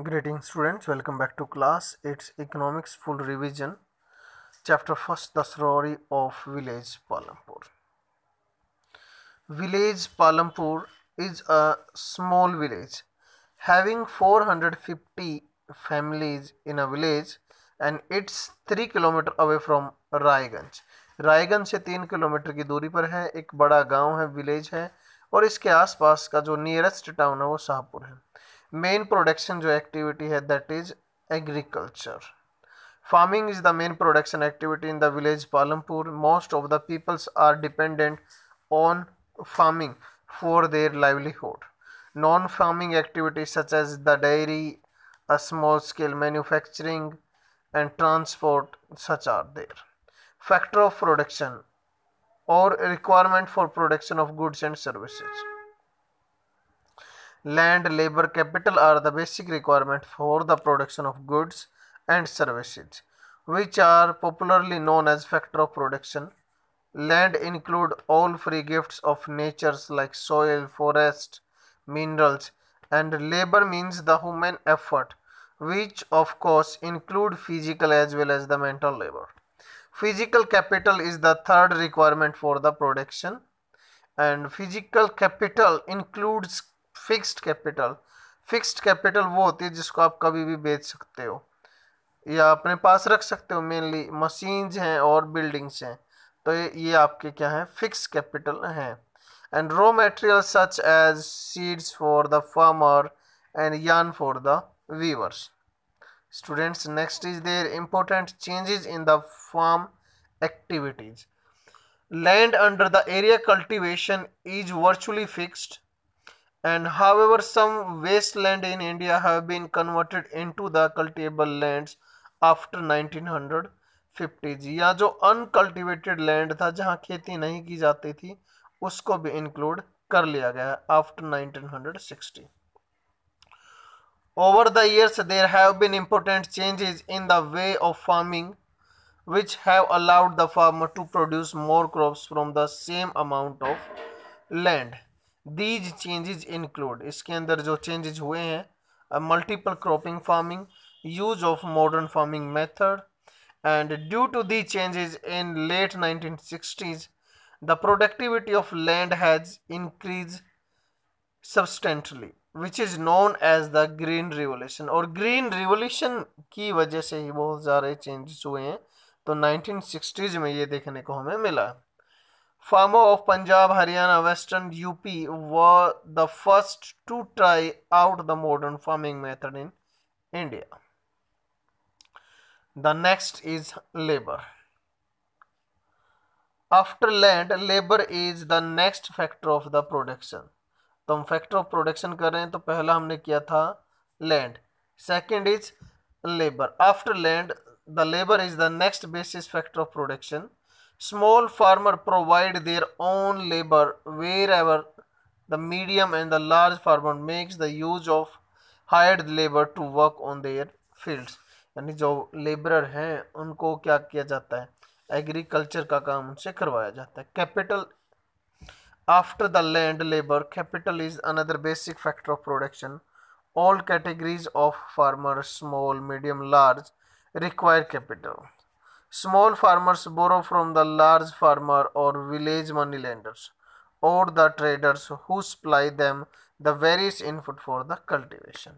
Greetings students, welcome back to class. It's economics full revision. Chapter first, the story of village Palampur. Village Palampur is a small village having 450 families in a village and it's 3 kilometre away from Raiganj. Raiganj से 3 kilometre की दूरी पर है. एक बड़ा गांव है, village है और इसके आसपास का जो नियरेस्ट टाउन है वो शाहपुर है. मेन प्रोडक्शन जो एक्टिविटी है that is agriculture. Farming is the main production activity in the village Palampur. Most of the peoples are dependent on farming for their livelihood. Non-farming activities such as the dairy, a small-scale manufacturing, and transport such are there. Factor of production or requirement for production of goods and services. Land, labor, capital are the basic requirement for the production of goods and services, which are popularly known as factor of production. Land include all free gifts of nature like soil, forest, minerals, and labor means the human effort, which of course include physical as well as the mental labor. Physical capital is the third requirement for the production, and physical capital includes fixed capital. Fixed capital वो होती है जिसको आप कभी भी बेच सकते हो या अपने पास रख सकते हो. मेनली मशीन्स हैं और बिल्डिंग्स हैं, तो ये आपके क्या है, फिक्स्ड कैपिटल हैं. And raw material such as seeds for the farmer and yarn for the weavers. Students, next is there important changes in the farm activities. Land under the area cultivation is virtually fixed, and however some wasteland in India have been converted into the cultivable lands after 1950s. या जो uncultivated land था जहाँ खेती नहीं की जाती थी उसको भी इंक्लूड कर लिया गया after 1960. Over the years there have been important changes in the way of farming which have allowed the farmer to produce more crops from the same amount of land. These changes include, इसके अंदर जो changes हुए हैं, multiple cropping farming, use of modern farming method, and due to these changes in late 1960s, the productivity of land has increased substantially, which is known as the green revolution. और green revolution की वजह से ही बहुत सारे changes हुए हैं, तो 1960s में ये देखने को हमें मिला. Farmer of Punjab, Haryana, Western UP were the first to try out the modern farming method in India. The next is labor. After land, labor is the next factor of the production. तो हम factor of production कर रहे हैं, तो पहला हमने किया था land, second is labour. After land the labour is the next basis factor of production. Small farmer provide their own labor wherever the medium and the large farmer makes the use of hired labor to work on their fields. यानी जो labourer हैं उनको क्या किया जाता है, agriculture का काम उनसे करवाया जाता है. Capital after the land labour, capital is another basic factor of production. All categories of farmers, small, medium, large, require capital. Small farmers borrow from the large farmer or village moneylenders or the traders who supply them the various input for the cultivation.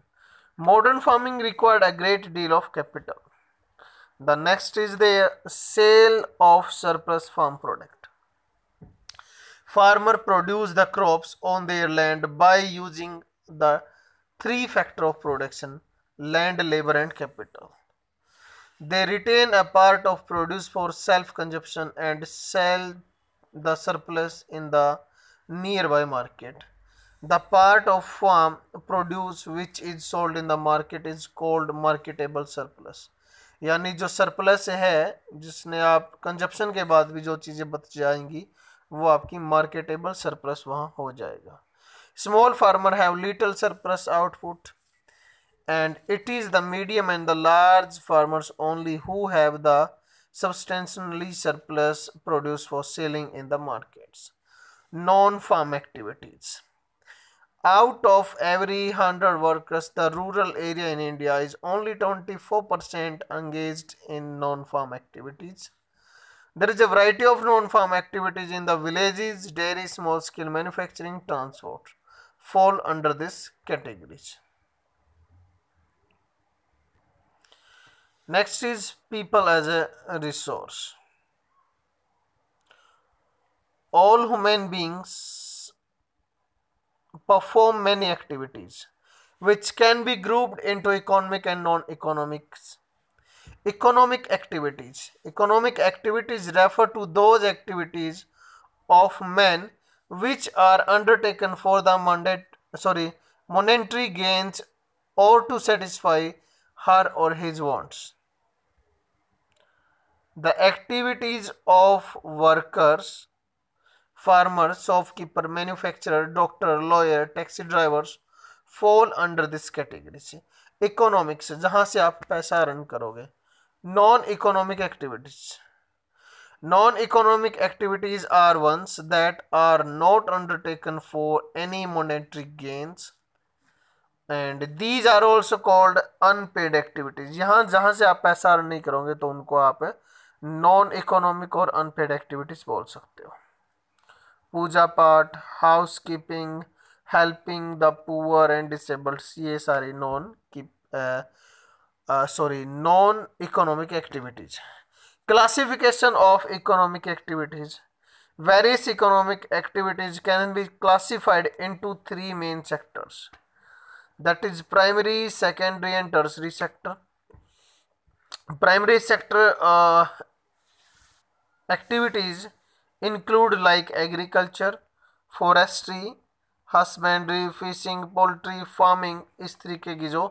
Modern farming required a great deal of capital. The next is the sale of surplus farm product. Farmer produce the crops on their land by using the three factor of production: land, labor and capital. They retain a part of produce for self-consumption and sell the surplus in the nearby market. The part of farm produce which is sold in the market is called marketable surplus. यानी जो surplus है जिसने आप consumption के बाद भी जो चीज़ें बच जाएंगी वो आपकी मार्केटेबल सरप्लस वहाँ हो जाएगा. Small farmer have little surplus output, and it is the medium and the large farmers only who have the substantially surplus produce for selling in the markets. Non-farm activities. Out of every 100 workers, the rural area in India is only 24% engaged in non-farm activities. There is a variety of non-farm activities in the villages. Dairy, small-scale manufacturing, transport fall under this categories. Next is people as a resource. All human beings perform many activities which can be grouped into economic and non-economics. Economic activities. Economic activities refer to those activities of men which are undertaken for the monetary gains or to satisfy her or his wants. The activities of workers, farmers, shopkeeper, manufacturer, doctor, lawyer, taxi drivers fall under this category से. Economics जहाँ से आप पैसा earn करोगे. Non-economic activities. Non-economic activities are ones that are not undertaken for any monetary gains, and these are also called unpaid activities. यहाँ जहाँ से आप पैसा अर्न नहीं करोगे तो उनको आप नॉन इकोनॉमिक और अनपेड एक्टिविटीज बोल सकते हो. पूजा पाठ, house keeping, helping the poor and disabled, ये सारी non economic activities. Classification of economic activities. Various economic activities can be classified into three main sectors. That is primary, secondary and tertiary sector. Primary sector activities include like agriculture, forestry, husbandry, fishing, poultry, farming. इस तरीके की जो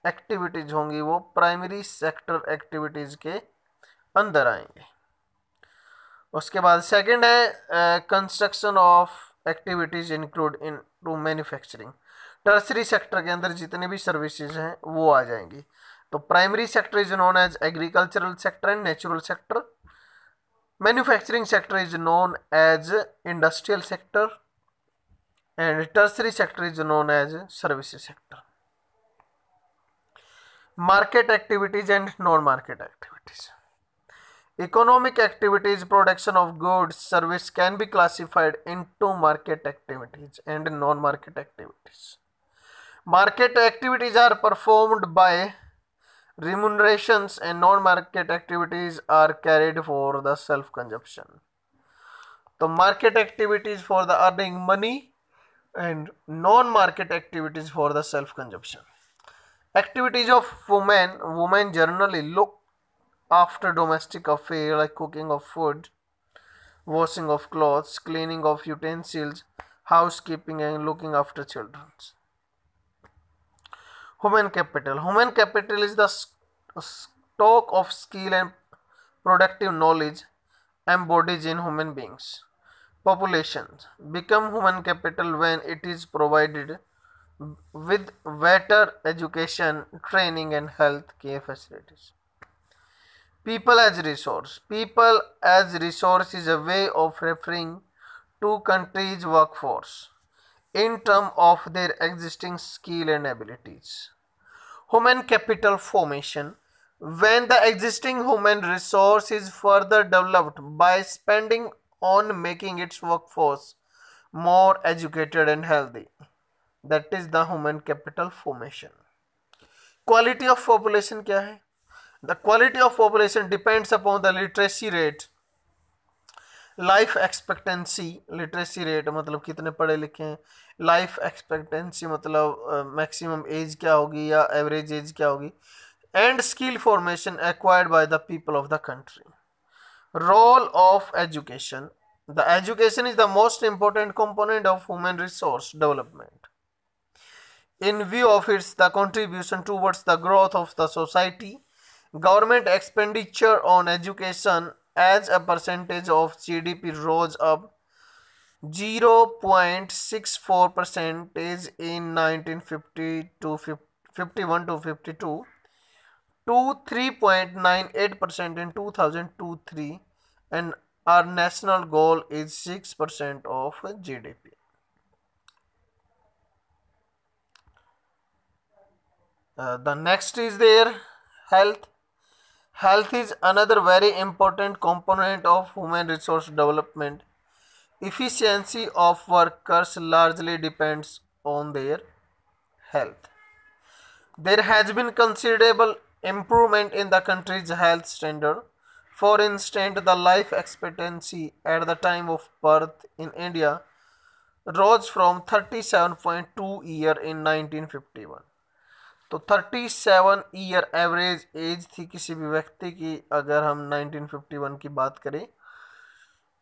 activities होंगी वो primary sector activities के अंदर आएंगे. उसके बाद सेकंड है construction of activities include in to manufacturing. Tertiary sector के अंदर जितने भी सर्विसेज हैं वो आ जाएंगी. तो primary sector is known as agricultural sector and natural sector. Manufacturing sector is known as industrial sector and tertiary sector is known as services sector. Market activities and non market activities. Economic activities, production of goods, service can be classified into market activities and non-market activities. Market activities are performed by remunerations and non-market activities are carried for the self-consumption. So market activities for the earning money and non-market activities for the self-consumption. Activities of women. Women generally look after domestic affairs like cooking of food, washing of clothes, cleaning of utensils, housekeeping and looking after children. Human capital. Human capital is the stock of skill and productive knowledge embodied in human beings. Populations become human capital when it is provided with better education, training and health care facilities. People as resource. People as resource is a way of referring to country's workforce in terms of their existing skill and abilities. Human capital formation. When the existing human resource is further developed by spending on making its workforce more educated and healthy. That is the human capital formation. Quality of population क्या है? The quality of population depends upon the literacy rate, life expectancy. Literacy rate मतलब कितने पढ़े लिखे हैं. Life expectancy मतलब maximum age क्या होगी या average age क्या होगी. And skill formation acquired by the people of the country. Role of education. The education is the most important component of human resource development. In view of its the contribution towards the growth of the society, government expenditure on education as a percentage of GDP rose up 0.64% in 1950 to 51 to 52 to 3.98% in 2002-3, and our national goal is 6% of GDP. The next is their health. Health is another very important component of human resource development. Efficiency of workers largely depends on their health. There has been considerable improvement in the country's health standard. For instance, the life expectancy at the time of birth in India rose from 37.2 year in 1951. तो 37 year average age थी किसी भी व्यक्ति की अगर हम 1951 की बात करें,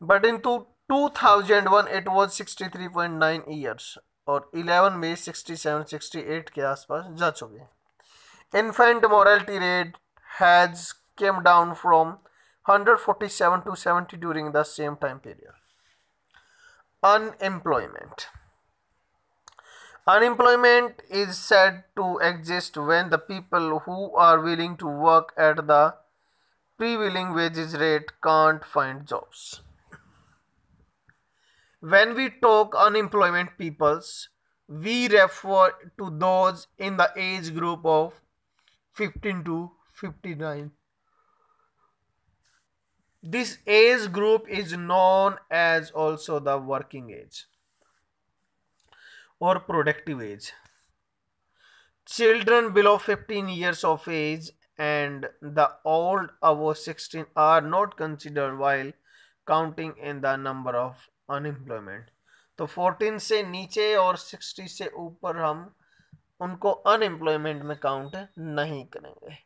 but in 2001 it was 63.9 years और 11 में 67-68 के आसपास जा चुके। Infant morality rate has came down from 147 to 70 during the same time period. Unemployment. Unemployment is said to exist when the people who are willing to work at the prevailing wages rate can't find jobs. When we talk unemployment peoples, we refer to those in the age group of 15 to 59. This age group is known as also the working age or productive age. Children below 15 years of age and the old above 16 are not considered while counting in the number of unemployment. तो 14 से नीचे और 60 से ऊपर हम उनको unemployment में count नहीं करेंगे।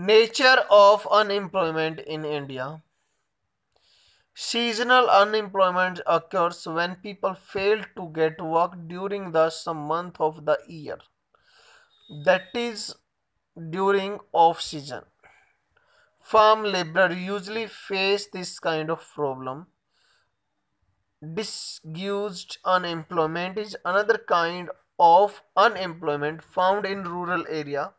Nature of unemployment in India. Seasonal unemployment occurs when people fail to get work during the some month of the year, that is during off season. Farm laborers usually face this kind of problem. Disguised unemployment is another kind of unemployment found in rural area.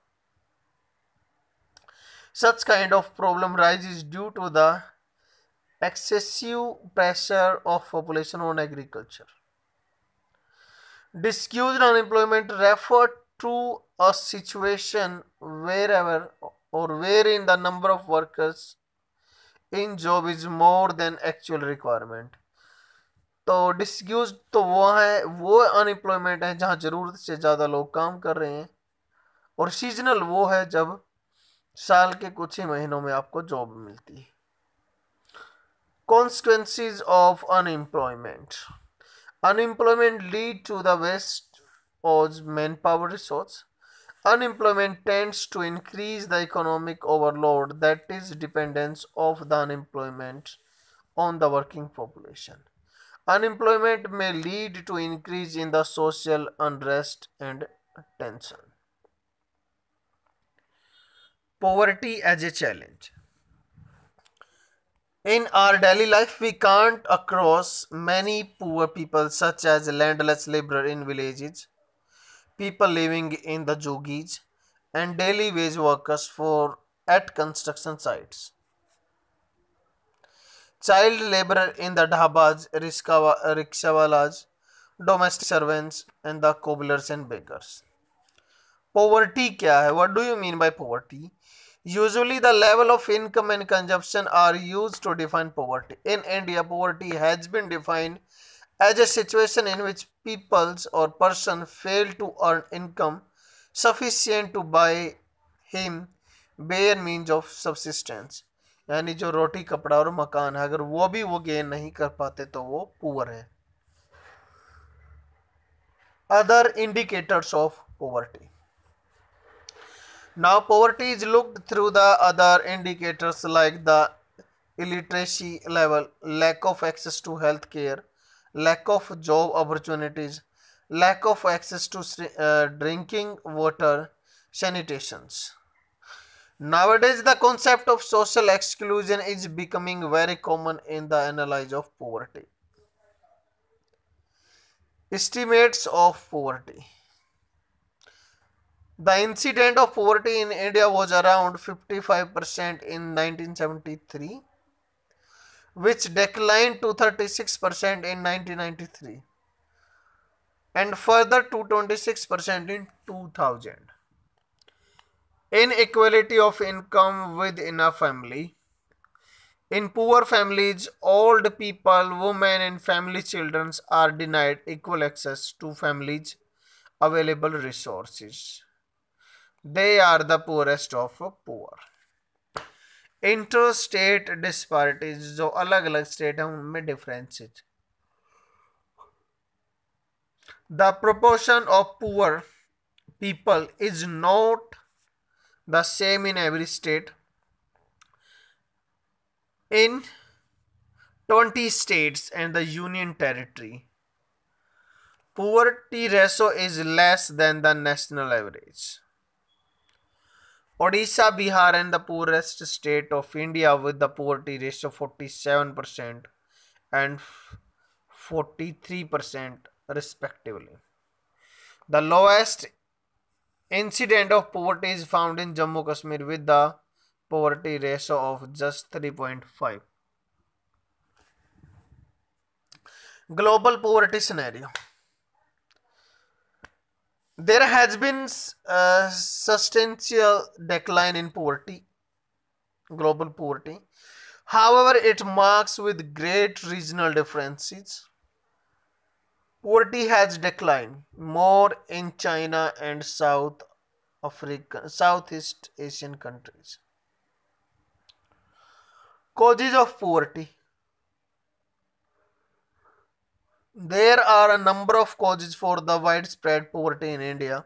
Such kind of problem rises due to the excessive pressure of population on agriculture. Disguised unemployment refer to a situation wherever or wherein the number of workers in job is more than actual requirement. तो डिस्ग्यूज तो वो unemployment है जहाँ ज़रूरत से ज़्यादा लोग काम कर रहे हैं, और सीजनल वो है जब साल के कुछ ही महीनों में आपको जॉब मिलती है। Consequences of unemployment. Unemployment lead to the waste of manpower resource. Unemployment tends to increase the economic overload that is dependence of the unemployment on the working population. Unemployment may lead to increase in the social unrest and tension. Poverty as a challenge. In our daily life, we come across many poor people such as landless laborers in villages, people living in the jogis, and daily wage workers for at construction sites. Child labor in the dhabas, rickshawalas, domestic servants, and the cobblers and beggars. Poverty क्या है? What do you mean by poverty? Usually the level of income and consumption are used to define poverty. In India, poverty has been defined as a situation in which peoples or person fail to earn income sufficient to buy him bare means of subsistence. यानी जो रोटी कपड़ा और मकान है, अगर वो भी वो गेन नहीं कर पाते तो वो पुअर है। Other indicators of poverty. Now poverty is looked through the other indicators like the illiteracy level, lack of access to health care, lack of job opportunities, lack of access to drinking water, sanitations. Nowadays the concept of social exclusion is becoming very common in the analysis of poverty. Estimates of poverty. The incidence of poverty in India was around 55% in 1973, which declined to 36% in 1993 and further to 26% in 2000. Inequality of income within a family. In poor families, old people, women, and family children are denied equal access to families' available resources. They are the poorest of poor. Interstate disparities जो अलग अलग state है उनमें differences the proportion of poor people is not the same in every state in 20 states and the union territory poverty ratio is less than the national average Odisha, Bihar and the poorest state of India with the poverty ratio 47% and 43% respectively. The lowest incident of poverty is found in Jammu Kashmir with the poverty ratio of just 3.5. Global poverty scenario. There has been a substantial decline in poverty, global poverty. However, it marks with great regional differences. Poverty has declined more in China and Southeast Asian countries. Causes of poverty. There are a number of causes for the widespread poverty in India.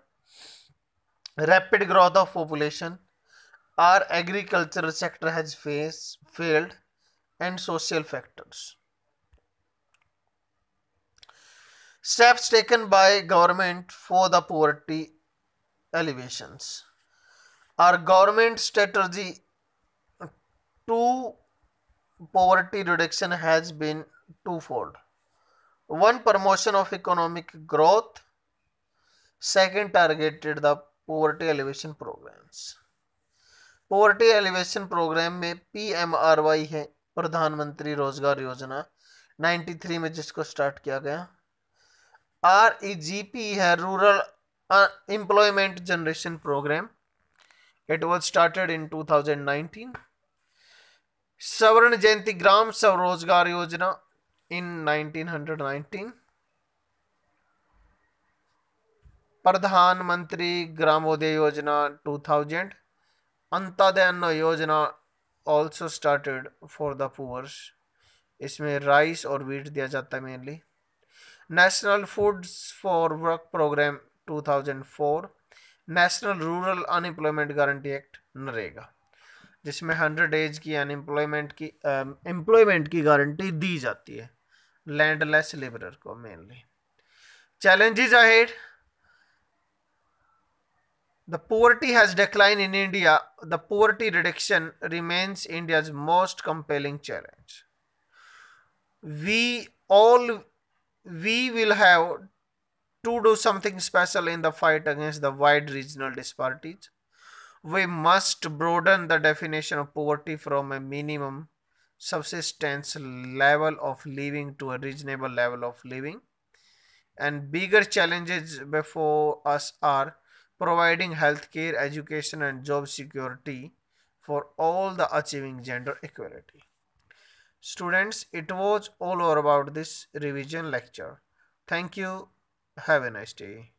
Rapid growth of population, our agricultural sector has failed, and social factors. Steps taken by government for the poverty alleviations. Our government strategy to poverty reduction has been twofold. One, promotion of economic growth. Second, targeted the poverty alleviation programs. poverty alleviation program में PMRY है, प्रधानमंत्री रोजगार योजना 93 में जिसको start किया गया. REGP है, rural employment generation programme. It was started in 2019. स्वर्ण जयंती ग्राम स्वरोजगार योजना in 1919. प्रधानमंत्री ग्रामोदय योजना 2000. अंत्योदय अन्न योजना also started for the poor. इसमें राइस और वीट दिया जाता है mainly. National foods for work programme 2004. National rural unemployment guarantee act NREGA, जिसमें 100 डेज की एम्प्लॉयमेंट की गारंटी दी जाती है लैंडलेस लेबरर को mainly. Challenges ahead. The poverty has declined in India. The poverty reduction remains India's most compelling challenge. We will have to do something special in the fight against the wide regional disparities. We must broaden the definition of poverty from a minimum subsistence level of living to a reasonable level of living. And bigger challenges before us are providing healthcare, education, and job security for all the achieving gender equality. Students, it was all over about this revision lecture. Thank you. Have a nice day.